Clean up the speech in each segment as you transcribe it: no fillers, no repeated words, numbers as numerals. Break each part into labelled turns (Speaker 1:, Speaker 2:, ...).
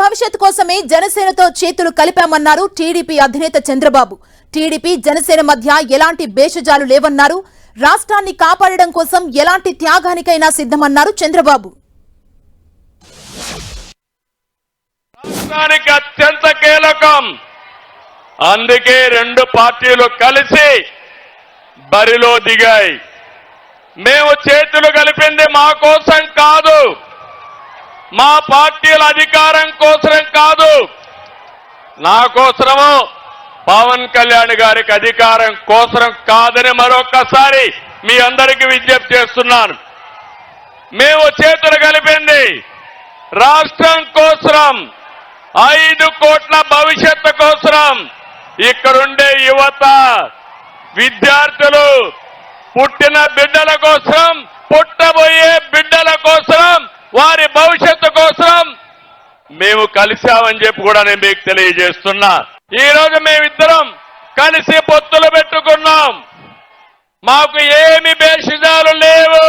Speaker 1: భవిష్యత్ కోసమే జనసేనతో చేతులు కలిపామన్నారు టీడీపీ అధినేత చంద్రబాబు. టీడీపీ జనసేన మధ్య ఎలాంటి భేషజాలు లేవన్నారు. రాష్ట్రాన్ని కాపాడడం కోసం ఎలాంటి త్యాగానికైనా సిద్ధమన్నారు చంద్రబాబు.
Speaker 2: రాష్ట్రానికి అత్యంత కీలకం, అందుకే రెండు పార్టీలు కలిసి బరిలో దిగాయి. మేము చేతులు కలిపింది మా కోసం కాదు, మా పార్టీల అధికారం కోసం కాదు, నా కోసము పవన్ కళ్యాణ్ గారికి అధికారం కోసం కాదని మరొకసారి మీ అందరికీ విజ్ఞప్తి చేస్తున్నాను. మేము చేతులు కలిపింది రాష్ట్రం కోసం, 5 కోట్ల భవిష్యత్తు కోసం. ఇక్కడుండే యువత, విద్యార్థులు, పుట్టిన బిడ్డల కోసం, పుట్టబోయే బిడ్డల కోసం, వారి భవిష్యత్తు కోసం మేము కలిశామని చెప్పి కూడా నేను మీకు తెలియజేస్తున్నా. ఈ రోజు మేమిద్దరం కలిసి పొత్తులు పెట్టుకున్నాం. మాకు ఏమి భేషజాలు లేవు.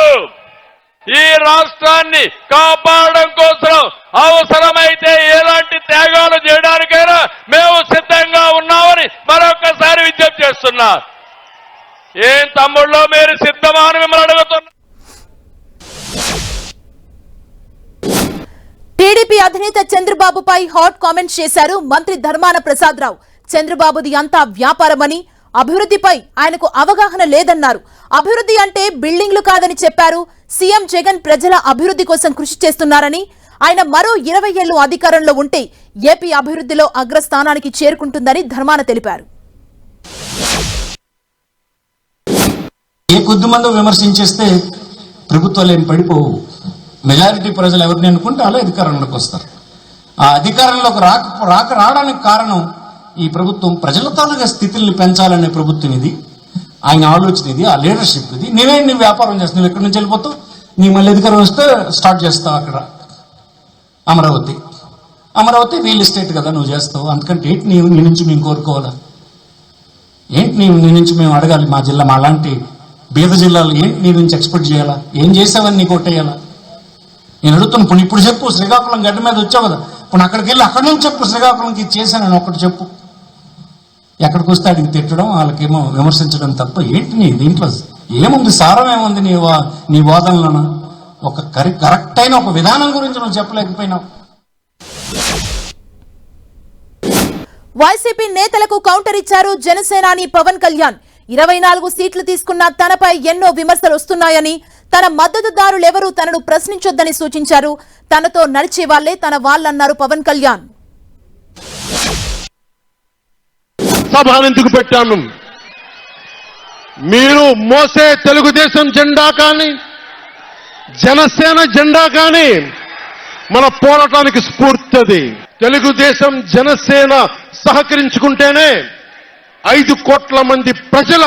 Speaker 2: ఈ రాష్ట్రాన్ని కాపాడడం కోసం అవసరమైతే ఎలాంటి త్యాగాలు చేయడానికైనా మేము సిద్ధంగా ఉన్నామని మరొకసారి విజ్ఞప్తి చేస్తున్నా. ఏం తమ్ముళ్ళో మీరు సిద్ధమా అని మిమ్మల్ని అడుగుతున్నా.
Speaker 1: టీడీపీ అధినేత చంద్రబాబుపై హాట్ కామెంట్స్ చేశారు మంత్రి ధర్మాన ప్రసాదరావు. చంద్రబాబుది అంతా వ్యాపారమని, అభివృద్ధిపై ఆయనకు అవగాహన లేదన్నారు. అభివృద్ధి అంటే బిల్డింగ్లు కాదని చెప్పారు. సీఎం జగన్ ప్రజల అభివృద్ధి కోసం కృషి చేస్తున్నారని, ఆయన మరో 20 ఏళ్లు అధికారంలో ఉంటే ఏపీ అభివృద్ధిలో అగ్రస్థానానికి చేరుకుంటుందని ధర్మాన తెలిపారు.
Speaker 3: ఏ కొద్దిమంది విమర్శించేస్తే ప్రభుత్వాలు ఏం పడిపోవు. మెజారిటీ ప్రజలు ఎవరిని అనుకుంటే అలా అధికారంలోకి వస్తారు. ఆ అధికారంలోకి రావడానికి కారణం ఈ ప్రభుత్వం ప్రజల తాలూకా స్థితిని పెంచాలనే ప్రభుత్వం ఇది, ఆయన ఆలోచన ఇది, ఆ లీడర్షిప్ ఇది. నీ వ్యాపారం చేస్తావు, ఎక్కడి నుంచి వెళ్ళిపోతావు, నీ మళ్ళీ అధికారం వస్తే స్టార్ట్ చేస్తావు అక్కడ అమరావతి రియల్ ఎస్టేట్ కదా నువ్వు చేస్తావు. అందుకంటే ఏంటి నీ నుంచి మేము కోరుకోవాలా, ఏంటి నీ నుంచి మేము అడగాలి. మా జిల్లా, మా లాంటి బీద జిల్లాలు ఏంటి నీ నుంచి ఎక్స్పెక్ట్ చేయాలా, ఏం చేసావని నీకు కొట్టేయాలా నేను అడుగుతున్నాను. ఇప్పుడు చెప్పు, శ్రీకాకుళం గడ్డ మీద వచ్చావు కదా, ఇప్పుడు అక్కడికి వెళ్ళి అక్కడి నుంచి చెప్పు, శ్రీకాకుళంకి చేశానని ఒకటి చెప్పు. ఎక్కడికి వస్తే అడిగి తిట్టడం, వాళ్ళకేమో విమర్శించడం తప్ప ఏంటి నీ దీంట్లో ఏముంది, సారం ఏముంది నీ వాదనలోన? ఒక కరెక్ట్ అయిన ఒక విధానం గురించి నువ్వు చెప్పలేకపోయినావు.
Speaker 1: వైసీపీ నేతలకు కౌంటర్ ఇచ్చారు జనసేనాని పవన్ కళ్యాణ్. 24 సీట్లు తీసుకున్న తనపై ఎన్నో విమర్శలు వస్తున్నాయని, తన మద్దతుదారులెవరూ తనను ప్రశ్నించొద్దని సూచించారు. తనతో నడిచే వాళ్లే తన వాళ్ళన్నారు పవన్ కళ్యాణ్.
Speaker 4: సభను ఎందుకు పెట్టాను? మీరు మోసే తెలుగుదేశం జెండా కానీ, జనసేన జెండా కానీ మన పోరాటానికి స్ఫూర్తి. తెలుగుదేశం జనసేన సహకరించుకుంటేనే 5 కోట్ల మంది ప్రజల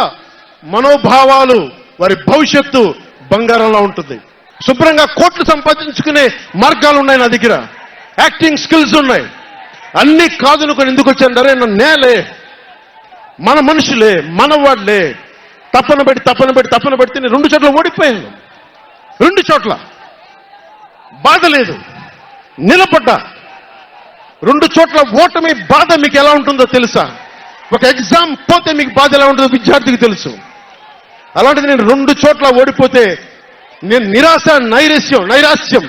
Speaker 4: మనోభావాలు, వారి భవిష్యత్తు బంగారంలో ఉంటుంది. శుభ్రంగా కోట్లు సంపాదించుకునే మార్గాలు ఉన్నాయి నా దగ్గర, యాక్టింగ్ స్కిల్స్ ఉన్నాయి. అన్ని కాదునుకొని ఎందుకు వచ్చారంటే నేలే, మన మనుషులే, మన వాళ్ళే. తప్పన పెడితే నేను 2 చోట్ల ఓడిపోయాను. 2 చోట్ల బాధ లేదు, నిలబడ్డా. 2 చోట్ల ఓటమి బాధ మీకు ఎలా ఉంటుందో తెలుసా? ఒక ఎగ్జామ్ పోతే మీకు బాధ ఎలా ఉంటుందో విద్యార్థికి తెలుసు. అలాంటిది నేను 2 చోట్ల ఓడిపోతే నేను నైరాశ్యం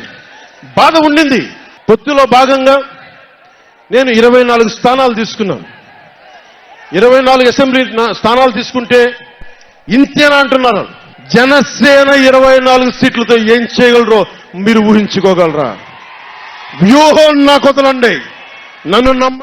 Speaker 4: బాధ ఉండింది. పొత్తులో భాగంగా నేను 24 స్థానాలు తీసుకున్నాను. 24 అసెంబ్లీ స్థానాలు తీసుకుంటే ఇంతేనా అంటున్నారు. జనసేన 24 సీట్లతో ఏం చేయగలరో మీరు ఊహించుకోగలరా? వ్యూహం నాకు వదలండి, నన్ను నమ్మ.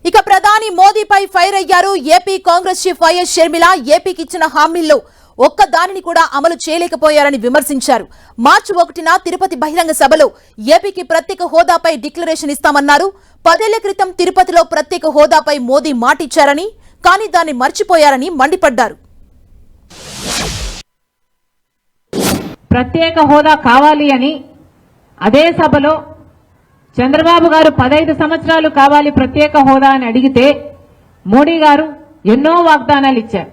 Speaker 1: ఇక ప్రధాని మోదీపై ఫైర్ అయ్యారు AP Congress chief YS Sharmila. ఏపీకి ఇచ్చిన హామీల్లో ఒక్క దానిని కూడా అమలు చేయలేకపోయారని విమర్శించారు. మార్చి 1న తిరుపతి బహిరంగ సభలో ఏపీకి ప్రత్యేక హోదాపై డిక్లరేషన్ ఇస్తామన్నారు. 10 ఏళ్ల క్రితం తిరుపతిలో ప్రత్యేక హోదాపై మోదీ మాటిచ్చారని, కానీ దాన్ని మర్చిపోయారని మండిపడ్డారు.
Speaker 5: ప్రత్యేక హోదా కావాలి అని అదే సభలో చంద్రబాబు గారు 15 సంవత్సరాలు కావాలి ప్రత్యేక హోదా అని అడిగితే మోడీ గారు ఎన్నో వాగ్దానాలు ఇచ్చారు.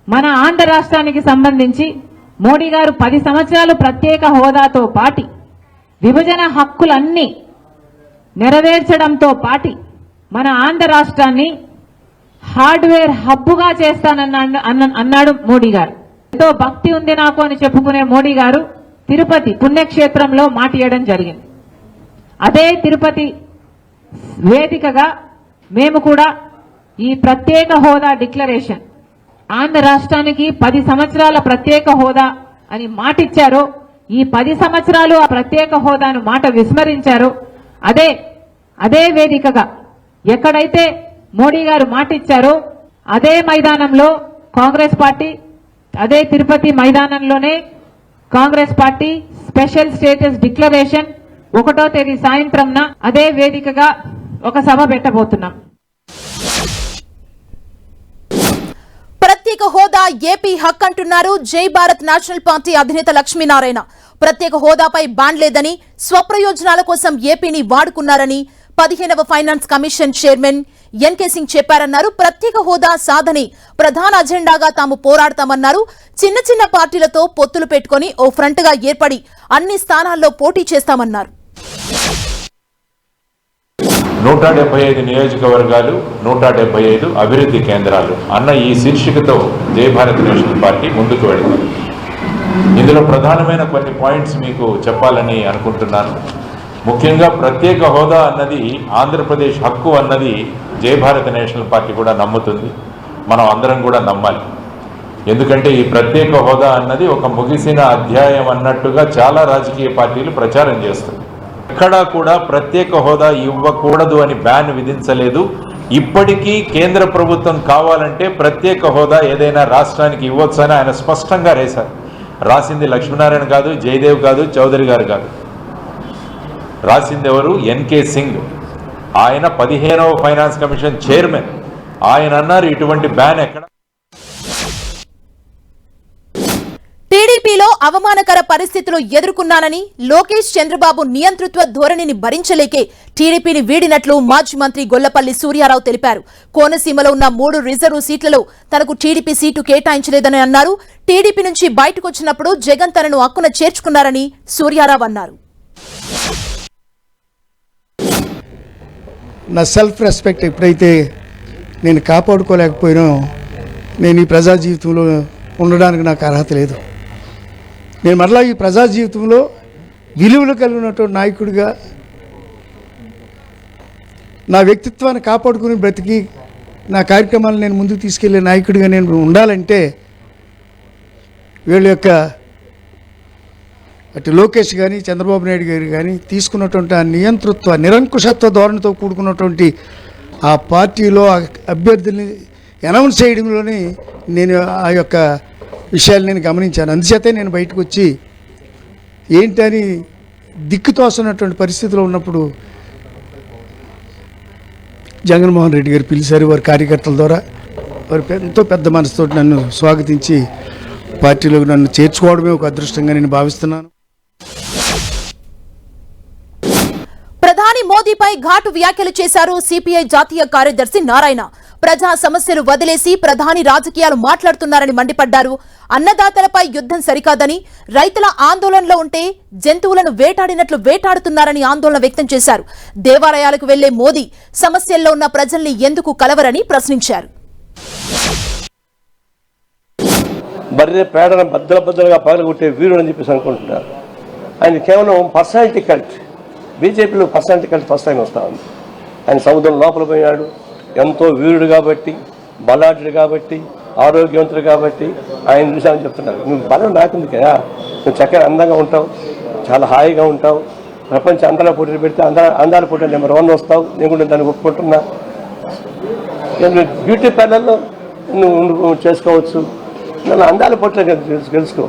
Speaker 5: మన ఆంధ్ర రాష్ట్రానికి సంబంధించి మోడీ గారు 10 సంవత్సరాలు ప్రత్యేక హోదాతో విభజన హక్కులన్నీ నెరవేర్చడంతో పాటి మన ఆంధ్ర రాష్ట్రాన్ని హార్డ్వేర్ హబ్బుగా చేస్తానన్నాడు మోడీ గారు. ఎంతో భక్తి ఉంది నాకు అని చెప్పుకునే మోడీ గారు తిరుపతి పుణ్యక్షేత్రంలో మాట ఇవ్వడం జరిగింది. అదే తిరుపతి వేదికగా మేము కూడా ఈ ప్రత్యేక హోదా డిక్లరేషన్ ఆంధ్ర రాష్ట్రానికి 10 సంవత్సరాల ప్రత్యేక హోదా అని మాటిచ్చారో, ఈ 10 సంవత్సరాలు ఆ ప్రత్యేక హోదాను మాట విస్మరించారో, అదే వేదికగా ఎక్కడైతే మోడీ గారు మాటిచ్చారో అదే మైదానంలో కాంగ్రెస్ పార్టీ, అదే తిరుపతి మైదానంలోనే Congress party special status declaration 1వ తేదీ సాయంత్రంన అదే వేదికగా ఒక సభ పెట్టబోతున్నాం.
Speaker 1: ప్రత్యేక హోదా ఏపీ హక్ అంటున్నారు జై భారత్ నేషనల్ పార్టీ అధినేత లక్ష్మీనారాయణ. ప్రత్యేక హోదాపై బాండ్ లేదని, స్వప్రయోజనాల కోసం ఏపీని వాడుకున్నారని 15వ finance commission chairman NK Singh చెప్పారన్నారు. ప్రత్యేక హోదా సాధనే ప్రధాన అజెండాగా తాము పోరాడతామన్నారు. చిన్న చిన్న పార్టీలతో పొత్తులు పెట్టుకుని ఓ ఫ్రంట్ గా ఏర్పడి అన్ని స్థానాల్లో పోటీ చేస్తామన్నారు.
Speaker 6: 175 నియోజకవర్గాలు, 175 అభివృద్ధి కేంద్రాలు అన్న ఈ శీర్షికతో జై భారత్ నేషనల్ పార్టీ ముందుకు వెళుతుంది. ఇందులో ప్రధానమైన కొన్ని పాయింట్స్ మీకు చెప్పాలని అనుకుంటున్నాను. ముఖ్యంగా ప్రత్యేక హోదా అన్నది ఆంధ్రప్రదేశ్ హక్కు అన్నది జై భారత్ నేషనల్ పార్టీ కూడా నమ్ముతుంది. మనం అందరం కూడా నమ్మాలి. ఎందుకంటే ఈ ప్రత్యేక హోదా అన్నది ఒక ముగిసిన అధ్యాయం అన్నట్టుగా చాలా రాజకీయ పార్టీలు ప్రచారం చేస్తుంది. ఎక్కడా కూడా ప్రత్యేక హోదా ఇవ్వకూడదు అని బ్యాన్ విధించలేదు. ఇప్పటికీ కేంద్ర ప్రభుత్వం కావాలంటే ప్రత్యేక హోదా ఏదైనా రాష్ట్రానికి ఇవ్వచ్చు అని ఆయన స్పష్టంగా రాసింది లక్ష్మీనారాయణ కాదు, జయదేవ్ కాదు, చౌదరి గారు కాదు. రాసింది ఎవరు? ఎన్కే సింగ్. ఆయన 15వ ఫైనాన్స్ కమిషన్ చైర్మన్. ఆయన అన్నారు ఇటువంటి బ్యాన్ ఎక్కడ.
Speaker 1: టీడీపీలో అవమానకర పరిస్థితులు ఎదుర్కొన్నానని లోకేష్ చంద్రబాబు నియంతృత్వ ధోరణిని భరించలేకే టీడీపీని వీడినట్లు మాజీ మంత్రి గొల్లపల్లి సూర్యారావు తెలిపారు. కోనసీమలో ఉన్న 3 రిజర్వ్ సీట్లలో తనకు టీడీపీ సీటు కేటాయించలేదని అన్నారు. టీడీపీ నుంచి బయటకు వచ్చినప్పుడు జగన్ తనను హక్కున చేర్చుకున్నారని సూర్యారావు అన్నారు.
Speaker 7: నా సెల్ఫ్ రెస్పెక్ట్ ఎప్పుడైతే నేను కాపాడుకోలేకపోయినో నేను ఈ ప్రజా జీవితంలో ఉండడానికి నాకు అర్హత లేదు. నేను మరలా ఈ ప్రజా జీవితంలో విలువలు కలిగినటువంటి నాయకుడిగా నా వ్యక్తిత్వాన్ని కాపాడుకుని బ్రతికి నా కార్యక్రమాలను నేను ముందుకు తీసుకెళ్లే నాయకుడిగా నేను ఉండాలంటే వీళ్ళ యొక్క అటు లోకేష్ కానీ చంద్రబాబు నాయుడు గారు కానీ తీసుకున్నటువంటి ఆ నియంతృత్వ నిరంకుశత్వ ధోరణితో కూడుకున్నటువంటి ఆ పార్టీలో అభ్యర్థుల్ని అనౌన్స్ చేయడంలోనే నేను ఆ యొక్క విషయాలు నేను గమనించాను. అందుచేతే నేను బయటకు వచ్చి ఏంటని దిక్కుతోస్తున్నటువంటి పరిస్థితిలో ఉన్నప్పుడు జగన్మోహన్ రెడ్డి గారు పిలిచారు. వారి కార్యకర్తల ద్వారా వారు ఎంతో పెద్ద మనసుతో నన్ను స్వాగతించి పార్టీలోకి నన్ను చేర్చుకోవడమే ఒక అదృష్టంగా నేను భావిస్తున్నాను.
Speaker 1: ప్రధాని మోదీపై ఘాటు వ్యాఖ్యలు చేశారు సిపిఐ జాతీయ కార్యదర్శి నారాయణ. ప్రజా సమస్యలు వదిలేసి ప్రధాని రాజకీయాలు మాట్లాడుతున్నారని మండిపడ్డారు. అన్నదాతలపై యుద్ధం సరికాదని, రైతుల ఆందోళనలో ఉంటే జంతువులను వేటాడినట్లు వేటాడుతున్నారని ఆందోళన వ్యక్తం చేశారు. దేవాలయాలకు వెళ్లే మోదీ సమస్యల్లో ఉన్న ప్రజల్ని ఎందుకు కలవరని ప్రశ్నించారు.
Speaker 8: బర్రె పేడన బద్దలుగా పగలగొట్టే వీరుడు అని చెప్పేసి అనుకుంటున్నారు. ఆయన కేవలం పర్సనాలిటీ కల్ట్. బీజేపీలో పర్సనాలిటీ కల్ట్ ఫస్ట్ టైం వస్తూ ఉంది. ఆయన సముద్రం లోపల పోయినాడు. ఎంతో వీరుడు కాబట్టి, బలాఢ్యుడు కాబట్టి, ఆరోగ్యవంతుడు కాబట్టి ఆయన చూసామని చెప్తున్నారు. నువ్వు బలం నాకుంది కదా, నువ్వు చక్కగా అందంగా ఉంటావు, చాలా హాయిగా ఉంటావు, ప్రపంచ అందాల పోటీలు పెడితే అందాల పోటీ నెంబర్ 1 వస్తావు. నేను కూడా దాన్ని ఒప్పుకుంటున్నా. బ్యూటీ పార్లర్లో నువ్వు చేసుకోవచ్చు. నన్ను అందాల పోటీలో తెలుసుకో.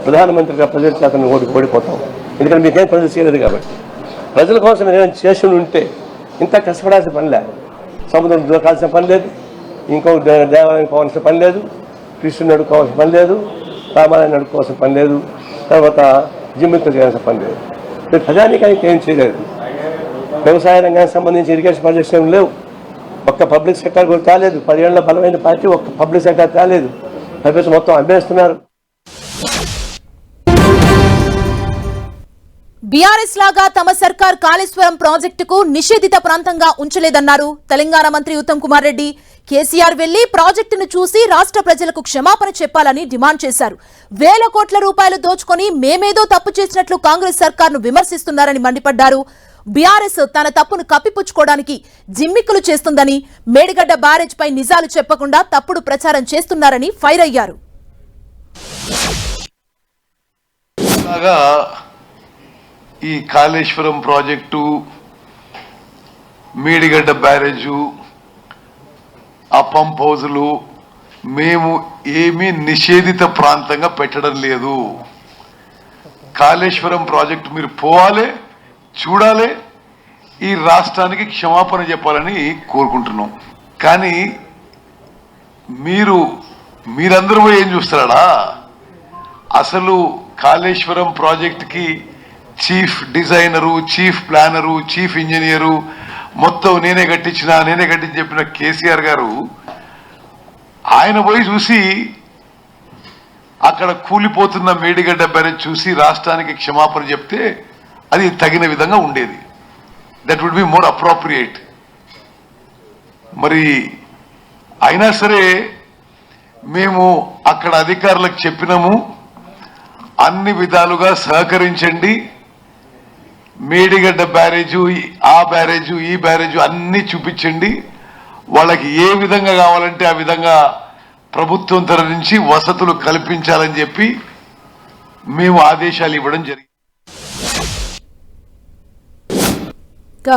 Speaker 8: ప్రధానమంత్రిగా ప్రజల చేత నువ్వు ఓడిపోతావు. ఎందుకంటే మీకేం ప్రజలు చేయలేదు కాబట్టి. ప్రజల కోసం ఏదైనా చేసి ఉంటే ఇంత కష్టపడాల్సిన పని లేదు. సముద్రం దూకాల్సిన పని లేదు, ఇంకొక దేవాలయం పోవాల్సిన పని లేదు, కృష్ణుని అడుకోవాల్సిన పని లేదు, రామాలయాన్ని అడుకోవాల్సిన పని లేదు, తర్వాత జిమ్మితో చేయాల్సిన పని లేదు. ప్రజానికానికి ఏం చేయలేదు. వ్యవసాయ రంగానికి సంబంధించి ఇరిగేషన్ ప్రాజెక్ట్స్ ఏం లేవు. ఒక్క పబ్లిక్ సెక్టర్ కూడా కాలేదు. 10 ఏళ్ల బలమైన పార్టీ ఒక్క పబ్లిక్ సెక్టర్ కాలేదు. మొత్తం అమ్మేస్తున్నారు.
Speaker 1: బీఆర్ఎస్ లాగా తమ సర్కార్ కాళేశ్వరం ప్రాజెక్టుకు నిషేధిత ప్రాంతంగా ఉంచలేదన్నారు తెలంగాణ మంత్రి ఉత్తమ్ కుమార్ రెడ్డి. కేసీఆర్ వెళ్లి ప్రాజెక్టును చూసి రాష్ట్ర ప్రజలకు క్షమాపణ చెప్పాలని డిమాండ్ చేశారు. వేల కోట్ల రూపాయలు దోచుకొని మేమేదో తప్పు చేసినట్లు కాంగ్రెస్ సర్కార్ను విమర్శిస్తున్నారని మండిపడ్డారు. బీఆర్ఎస్ తన తప్పును కప్పిపుచ్చుకోవడానికి జిమ్మిక్కులు చేస్తుందని, మేడిగడ్డ బ్యారేజ్ పై నిజాలు చెప్పకుండా తప్పుడు ప్రచారం చేస్తున్నారని ఫైర్ అయ్యారు.
Speaker 9: ఈ కాళేశ్వరం ప్రాజెక్టు, మేడిగడ్డ బ్యారేజు, ఆ పంప్ హౌజులు మేము ఏమీ నిషేధిత ప్రాంతంగా పెట్టడం లేదు. కాళేశ్వరం ప్రాజెక్టు మీరు పోవాలి, చూడాలి, ఈ రాష్ట్రానికి క్షమాపణ చెప్పాలని కోరుకుంటున్నాం. కానీ మీరందరూ ఏం చూస్తారా? అసలు కాళేశ్వరం ప్రాజెక్టుకి chief designer, chief planner, chief engineer మొత్తం నేనే కట్టించి చెప్పిన కేసీఆర్ గారు ఆయన పోయి చూసి అక్కడ కూలిపోతున్న మేడిగడ్డ బ్యారేజ్ చూసి రాష్ట్రానికి క్షమాపణ చెప్తే అది తగిన విధంగా ఉండేది. That would be more appropriate. మరి అయినా సరే మేము అక్కడ అధికారులకు చెప్పినాము, అన్ని విధాలుగా సహకరించండి, మేడిగడ్డ బ్యారేజు, ఆ బ్యారేజు, ఈ బ్యారేజు అన్ని చూపించండి, వాళ్ళకి ఏ విధంగా కావాలంటే ఆ విధంగా ప్రభుత్వం తరఫు నుంచి వసతులు కల్పించాలని చెప్పి మేము ఆదేశాలు ఇవ్వడం జరిగింది.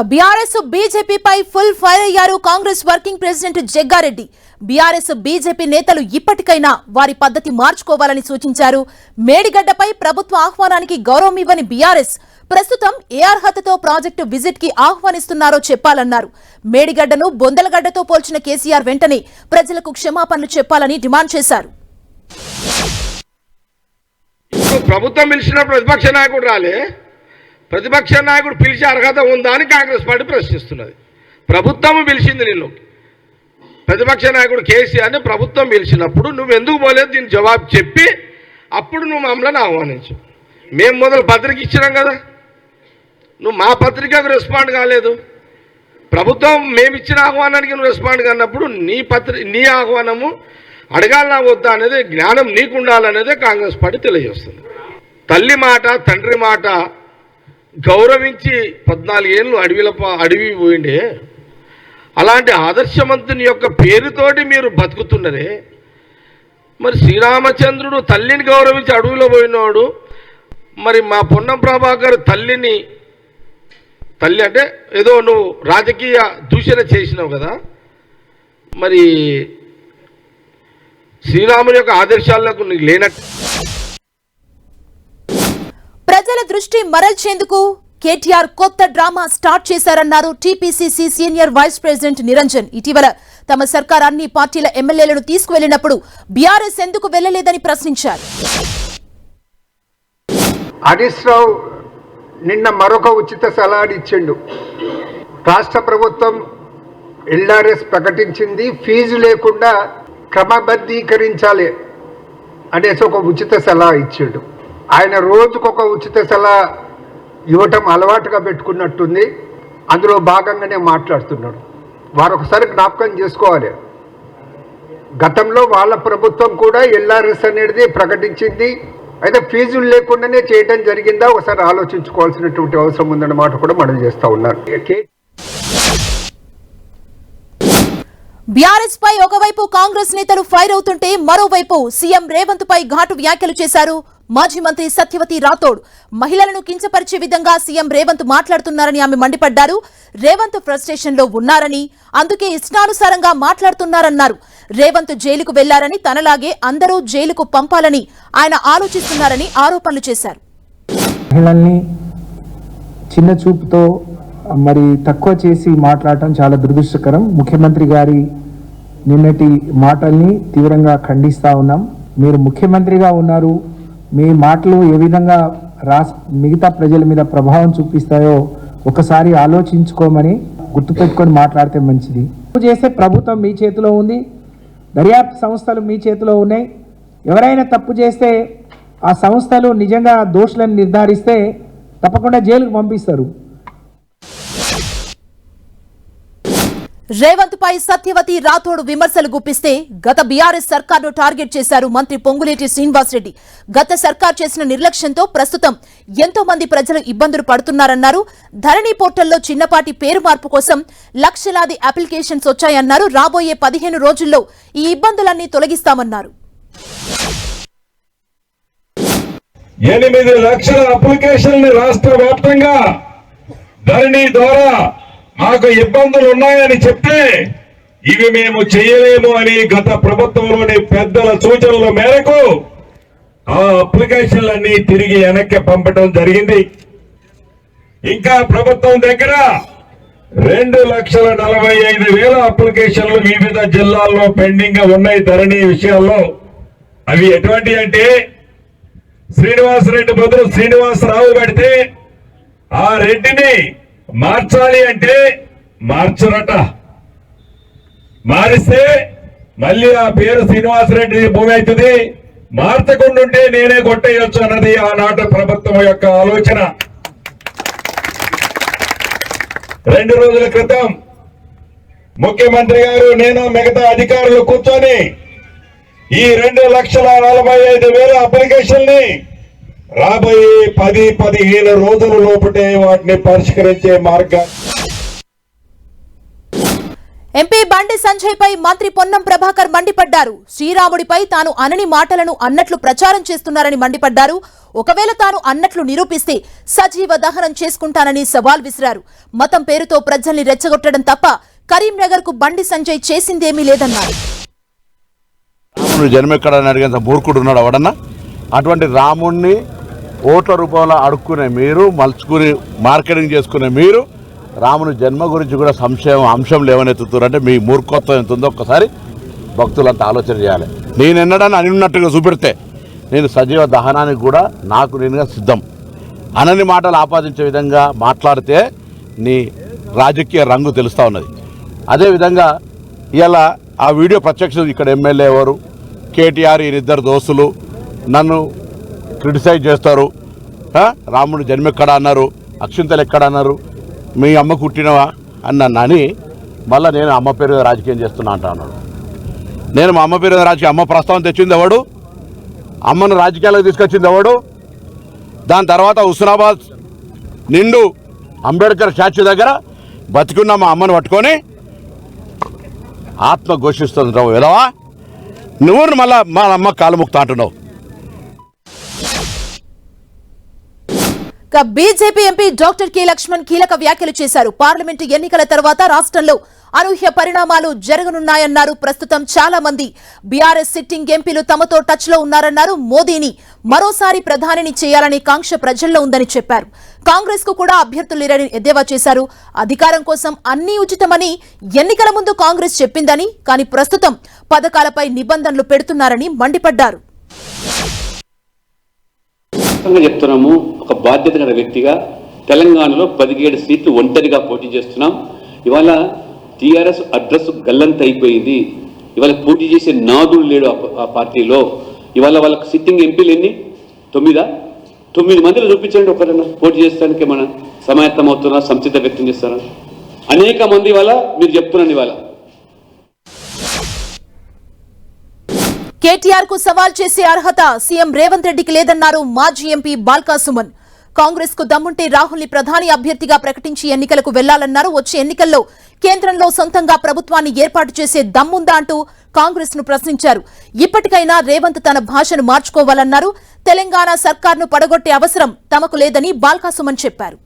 Speaker 1: బీఆర్ఎస్ బీజేపీపై ఫుల్ ఫైర్ అయ్యారు Congress working president Jaggareddy. BRS BJP నేతలు ఇప్పటికైనా వారి పద్ధతి మార్చుకోవాలని సూచించారు. మేడిగడ్డపై ప్రభుత్వ ఆహ్వానానికి గౌరవం ఇవ్వని బీఆర్ఎస్ ప్రస్తుతం ఏ అర్హతతో ప్రాజెక్టు విజిట్ కి ఆహ్వానిస్తున్నారో చెప్పాలన్నారు. మేడిగడ్డను బొందలగడ్డతో పోల్చిన కేసీఆర్ వెంటనే ప్రజలకు క్షమాపణలు చెప్పాలని డిమాండ్ చేశారు.
Speaker 10: ప్రభుత్వం పిలిచినప్పుడు ప్రతిపక్ష నాయకుడు రాలే, ప్రతిపక్ష నాయకుడు పిలిచే అర్హత ఉందా అని కాంగ్రెస్ పార్టీ ప్రశ్నిస్తున్నది. ప్రభుత్వం పిలిచింది నిన్ను, ప్రతిపక్ష నాయకుడు కేసీఆర్ని ప్రభుత్వం పిలిచినప్పుడు నువ్వు ఎందుకు పోలేదు దీని జవాబు చెప్పి అప్పుడు నువ్వు మమ్మల్ని ఆహ్వానించు. మేము మొదలు పత్రిక ఇచ్చినాం కదా, నువ్వు మా పత్రికకు రెస్పాండ్ కాలేదు. ప్రభుత్వం మేము ఇచ్చిన ఆహ్వానానికి నువ్వు రెస్పాండ్ కానప్పుడు నీ ఆహ్వానము అడగాలనా వద్దా అనేది జ్ఞానం నీకు ఉండాలనేదే కాంగ్రెస్ పార్టీ తెలియజేస్తుంది. తల్లి మాట, తండ్రి మాట గౌరవించి 14 ఏళ్ళు అడవి పోయిండే, అలాంటి ఆదర్శవంతుని యొక్క పేరుతోటి మీరు బతుకుతున్నరే. మరి శ్రీరామచంద్రుడు తల్లిని గౌరవించి అడవిలో పోయినవాడు, మరి మా పొన్నం ప్రభాకర్ తల్లి అంటే ఏదో నువ్వు రాజకీయ దూషణ చేసినావు కదా, మరి శ్రీరాముని యొక్క ఆదర్శాలకు నీకు లేనట్టు.
Speaker 1: ప్రజల దృష్టి మరల్చేందుకు కేటీఆర్ కొత్త డ్రామా స్టార్ట్ చేశారన్నారు TPCC senior vice president Niranjan. ఇటీవల తమ సర్కార్ అన్ని పార్టీల ఎమ్మెల్యేలను తీసుకువెళ్లినప్పుడు బీఆర్ఎస్ ఎందుకు వెళ్లలేదని ప్రశ్నించారు.
Speaker 11: హరీష్ రావు నిన్న మరొక ఉచిత సలహా ఇచ్చిండు. రాష్ట్ర ప్రభుత్వం ఎల్ఆర్ఎస్ ప్రకటించింది, ఫీజు లేకుండా క్రమబద్ధీకరించాలి అనేసి ఒక ఉచిత సలహా ఇచ్చిండు. ఆయన రోజుకొక ఉచిత సలహా ఇవ్వటం అలవాటుగా పెట్టుకున్నట్టుంది. అందులో భాగంగానే మాట్లాడుతున్నాడు. వారు ఒకసారి జ్ఞాపకం చేసుకోవాలి, గతంలో వాళ్ళ ప్రభుత్వం కూడా ఎల్ఆర్ఎస్ అనేది ప్రకటించింది, అయితే ఫీజులు లేకుండానే చేయడం జరిగిందా ఒకసారి ఆలోచించుకోవాల్సినటువంటి అవసరం ఉందన్నమాట కూడా మనం చేస్తా ఉన్నారు.
Speaker 1: బీఆర్ఎస్ పై ఒకవైపు కాంగ్రెస్ నేతలు ఫైర్ అవుతుంటే మరోవైపు సీఎం రేవంత్ పై ఘాటు వ్యాఖ్యలు చేశారు మాజీ మంత్రి సత్యవతి రాథోడ్. మహిళలను కించపరిచే విధంగా సీఎం రేవంత్ మాట్లాడుతున్నారని ఆమె మండిపడ్డారు. రేవంత్ ఫ్రస్ట్రేషన్ లో ఉన్నారని, అందుకే ఇష్టానుసారంగా మాట్లాడుతున్నారన్నారు. రేవంత్ జైలుకు వెళ్లారని, తనలాగే అందరూ జైలుకు పంపాలని ఆయన ఆలోచిస్తున్నారని ఆరోపణలు చేశారు.
Speaker 12: మహిళల్ని చిన్న చూపుతో మరి తక్కువ చేసి మాట్లాడటం చాలా దురదృష్టకరం. ముఖ్యమంత్రి గారి నిన్నటి మాటల్ని తీవ్రంగా ఖండిస్తా ఉన్నాం. మీరు ముఖ్యమంత్రిగా ఉన్నారు, మీ మాటలు ఏ విధంగా మిగతా ప్రజల మీద ప్రభావం చూపిస్తాయో ఒకసారి ఆలోచించుకోమని గుర్తుపెట్టుకొని మాట్లాడితే మంచిది. చేసే ప్రభుత్వం మీ చేతిలో ఉంది, దర్యాప్తు సంస్థలు మీ చేతిలో ఉన్నాయి. ఎవరైనా తప్పు చేస్తే ఆ సంస్థలు నిజంగా దోషులను నిర్ధారిస్తే తప్పకుండా జైలుకు పంపిస్తారు.
Speaker 1: రేవంత్ పై సత్యవతి రాథోడ్ విమర్శలు గుప్పిస్తే గత బీఆర్ఎస్ సర్కార్ను టార్గెట్ చేశారు మంత్రి పొంగులేటి శ్రీనివాసరెడ్డి. గత సర్కార్ చేసిన నిర్లక్ష్యంతో ప్రస్తుతం ఎంతో మంది ప్రజలు ఇబ్బందులు పడుతున్నారన్నారు. ధరణి పోర్టల్లో చిన్నపాటి పేరు మార్పు కోసం లక్షలాది అప్లికేషన్స్ వచ్చాయన్నారు. రాబోయే 15 రోజుల్లో ఈ ఇబ్బందులన్నీ తొలగిస్తామన్నారు.
Speaker 13: 8 లక్షల అప్లికేషన్లు రాష్ట్ర వ్యాప్తంగా ధరణి ద్వారా మాకు ఇబ్బందులు ఉన్నాయని చెప్తే ఇవి మేము చేయలేము అని గత ప్రభుత్వంలోని పెద్దల సూచనల మేరకు ఆ అప్లికేషన్లన్నీ తిరిగి వెనక్కి పంపడం జరిగింది. ఇంకా ప్రభుత్వం దగ్గర 2,45,000 అప్లికేషన్లు వివిధ జిల్లాల్లో పెండింగ్ గా ఉన్నాయి ధరణి విషయాల్లో. అవి ఎటువంటి అంటే శ్రీనివాసరెడ్డి బదులు శ్రీనివాసరావు పెడితే ఆ రెడ్డిని మార్చాలి అంటే మార్చరట. మారిస్తే మళ్ళీ ఆ పేరు శ్రీనివాసరెడ్డి భూమి అవుతుంది. మార్చకుండుంటే నేనే కొట్టేయొచ్చు అన్నది ఆనాటి ప్రభుత్వం యొక్క ఆలోచన. 2 రోజుల క్రితం ముఖ్యమంత్రి గారు నేను మిగతా అధికారులు కూర్చొని ఈ 2,45,000 అప్లికేషన్ని రాబోయే 10-15 రోజుల లోపటే వాటిని పరిష్కరించే మార్గాన్ని.
Speaker 1: ఎంపీ బండి సంజయ్ పై మంత్రి పొన్నం ప్రభాకర్ మండిపడ్డారు. శ్రీరాముడిపై తాను అనని మాటలను అన్నట్లు ప్రచారం చేస్తున్నారని మండిపడ్డారు. ఒకవేళ తాను అన్నట్లు నిరూపిస్తే సజీవ దహనం చేసుకుంటానని సవాల్ విసిరారు. మతం పేరుతో ప్రజల్ని రెచ్చగొట్టడం తప్ప కరీంనగర్ కు బండి సంజయ్ చేసిందేమీ లేదన్నారు.
Speaker 14: రాముడు జన్మెక్కడని అడిగేంత మూర్ఖుడు ఉన్నాడు ఎవడన్నా? అటువంటి రాముణ్ణి ఓట్ల రూపంలో అడుక్కునే మీరు, మలుచుకుని మార్కెటింగ్ చేసుకునే మీరు రాముని జన్మ గురించి కూడా అంశం లేవనెత్తుతారంటే మీ మూర్ఖత్వం ఎంత ఉందో ఒక్కసారి భక్తులంతా ఆలోచన చేయాలి. నేను ఎన్నడని అనున్నట్టుగా చూపెడితే నేను సజీవ దహనానికి కూడా నాకు నేనుగా సిద్ధం. అనని మాటలు ఆపాదించే విధంగా మాట్లాడితే నీ రాజకీయ రంగు తెలుస్తూ ఉన్నది. అదేవిధంగా ఇలా ఆ వీడియో ప్రత్యక్ష ఇక్కడ ఎమ్మెల్యే ఎవరు, కేటీఆర్ ఈయనిద్దరు దోస్తులు నన్ను క్రిటిసైజ్ చేస్తారు. రాముడు జన్మెక్కడ అన్నారు, అక్షింతలు ఎక్కడ అన్నారు, మీ అమ్మ కుట్టినవా అని మళ్ళీ నేను అమ్మ పేరు మీద రాజకీయం చేస్తున్నా అంటా అన్నాడు. నేను మా అమ్మ పేరు మీద రాజకీయం, అమ్మ ప్రస్తావన తెచ్చింది ఎవడు? అమ్మను రాజకీయాలకు తీసుకొచ్చింది ఎవడు? దాని తర్వాత హుస్నాబాద్ నిండు అంబేద్కర్ స్టాచ్యూ దగ్గర బతికున్న మా అమ్మను పట్టుకొని ఆత్మ ఘోషిస్తుంటావు ఎలావా? నువ్వు మళ్ళా మా అమ్మ కాలు ముక్తా అంటున్నావు.
Speaker 1: BJP MP doctor K Laxman కీలక వ్యాఖ్యలు చేశారు. పార్లమెంటు ఎన్నికల తర్వాత రాష్ట్రంలో అనూహ్య పరిణామాలు జరగనున్నాయన్నారు. ప్రస్తుతం చాలా మంది బీఆర్ఎస్ సిట్టింగ్ ఎంపీలు తమతో టచ్ లో ఉన్నారన్నారు. మోదీని మరోసారి ప్రధానిని చేయాలనే కాంక్ష ప్రజల్లో ఉందని చెప్పారు. కాంగ్రెస్ కు కూడా అభ్యర్థులు లేరని ఎద్దేవా చేశారు. అధికారం కోసం అన్ని ఉచితమని ఎన్నికల ముందు కాంగ్రెస్ చెప్పిందని, కానీ ప్రస్తుతం పథకాలపై నిబంధనలు పెడుతున్నారని మండిపడ్డారు.
Speaker 15: చెప్తున్నాము, ఒక బాధ్యత గల వ్యక్తిగా తెలంగాణలో 17 సీట్లు ఒంటరిగా పోటీ చేస్తున్నాం. ఇవాళ టీఆర్ఎస్ అడ్రస్ గల్లంత అయిపోయింది. ఇవాళ పోటీ చేసే నాదుడు లేడు ఆ పార్టీలో. ఇవాళ వాళ్ళకి సిట్టింగ్ ఎంపీలు ఎన్ని? 9 మందిని చూపించండి. ఒకరన్నా పోటీ చేస్తానికి మన సమాయత్తం అవుతున్నా, సంసిద్ధ వ్యక్తం చేస్తారా? అనేక మంది ఇవాళ మీరు చెప్తున్నాను. ఇవాళ
Speaker 1: కేటీఆర్ కు సవాల్ చేసే అర్హత సీఎం రేవంత్ రెడ్డికి లేదన్నారు మాజీ ఎంపీ బాల్కా సుమన్. కాంగ్రెస్ కు దమ్ముంటే రాహుల్ ని ప్రధాని అభ్యర్థిగా ప్రకటించి ఎన్నికలకు వెళ్లాలన్నారు. వచ్చే ఎన్నికల్లో కేంద్రంలో సొంతంగా ప్రభుత్వాన్ని ఏర్పాటు చేసే దమ్ముందా అంటూ కాంగ్రెస్ ను ప్రశ్నించారు. ఇప్పటికైనా రేవంత్ తన భాషను మార్చుకోవాలన్నారు. తెలంగాణ సర్కార్ను పడగొట్టే అవసరం తమకు లేదని బాల్కా సుమన్ చెప్పారు.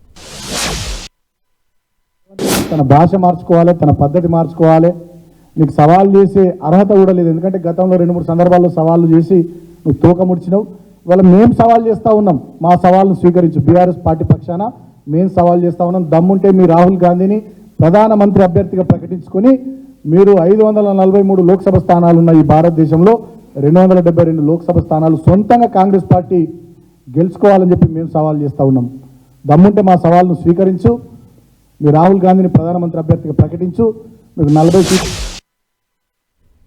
Speaker 12: తన భాష మార్చుకోవాలి, తన పద్ధతి మార్చుకోవాలి. నీకు సవాల్ చేసే అర్హత కూడా లేదు. ఎందుకంటే గతంలో 2-3 సందర్భాల్లో సవాళ్లు చేసి నువ్వు తోక ముడిచినావు. ఇవాళ మేము సవాల్ చేస్తూ ఉన్నాం. మా సవాల్ను స్వీకరించు. బీఆర్ఎస్ పార్టీ పక్షాన మేము సవాల్ చేస్తూ ఉన్నాం. దమ్ముంటే మీ రాహుల్ గాంధీని ప్రధానమంత్రి అభ్యర్థిగా ప్రకటించుకొని మీరు 543 లోక్సభ స్థానాలున్న ఈ భారతదేశంలో 272 లోక్సభ స్థానాలు సొంతంగా కాంగ్రెస్ పార్టీ గెలుచుకోవాలని చెప్పి మేము సవాల్ చేస్తూ ఉన్నాం. దమ్ముంటే మా సవాల్ను స్వీకరించు. మీ రాహుల్ గాంధీని ప్రధానమంత్రి అభ్యర్థిగా ప్రకటించు. మీకు 40 సీట్లు